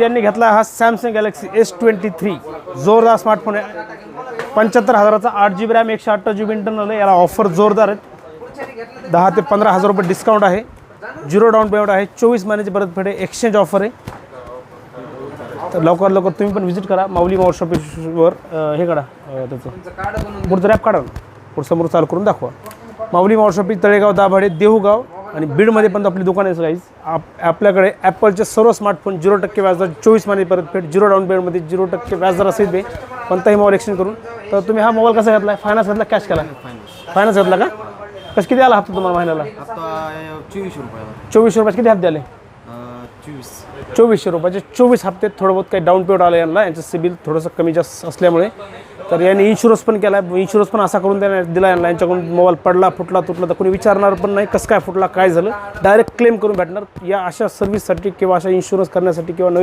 यांनी घेतला हा सॅमसंग गॅलेक्सी S23 जोरदार स्मार्टफोन आहे. 75,000चा 8GB रॅम 128GB इंटरनल आहे. याला ऑफर जोरदार आहेत. 10 ते 15,000 रुपये डिस्काउंट आहे. 0 डाऊन पेमेंट आहे. 24 महिन्याची परतफेड आहे. एक्सचेंज ऑफर आहे. तर लवकर तुम्ही पण व्हिजिट करा माऊली मोबाईल शॉपवर. हे काढा त्याचं पुढचं रॅप काढा ना, पुढं समोर चालू करून दाखवा. माऊली मोबाईल शॉपिंग तळेगाव, दाभाडे, देहूगाव आणि बीडमध्ये पण आपली दुकान आहे. गाईज आपल्याकडे ॲपलचे सर्व स्मार्टफोन 0% व्याजदर, 24 महिने परतफेड, 0 डाऊन पेमेंटमध्ये 0% व्याजदर असेल ते कोणताही मोबाईल एक्सचेंज करून. तर तुम्ही हा मोबाईल कसा घेतला? फायनान्स घेतला, कॅश केला? फायनान्स घेतला का? कसं किती आला हप्ता तुम्हाला महिन्याला? 2400 रुपयाचे किती हप्ते आले? 2400 रुपयाचे 24 हप्ते. थोडं बहुत काही डाऊन पेमेंट आलं यांना. यांचं सिबिल थोडंसं कमी जास्त असल्यामुळे. तर यांनी इन्शुरन्स पण केला आहे. इन्शुरन्स पण असा करून त्याने दिला यांना. यांच्याकडून मोबाईल पडला, फुटला, तुटला तर कोणी विचारणार पण नाही कसं काय फुटला, काय झालं. डायरेक्ट क्लेम करून भेटणार. या अशा सर्व्हिससाठी किंवा अशा इन्शुरन्स करण्यासाठी किंवा नवीन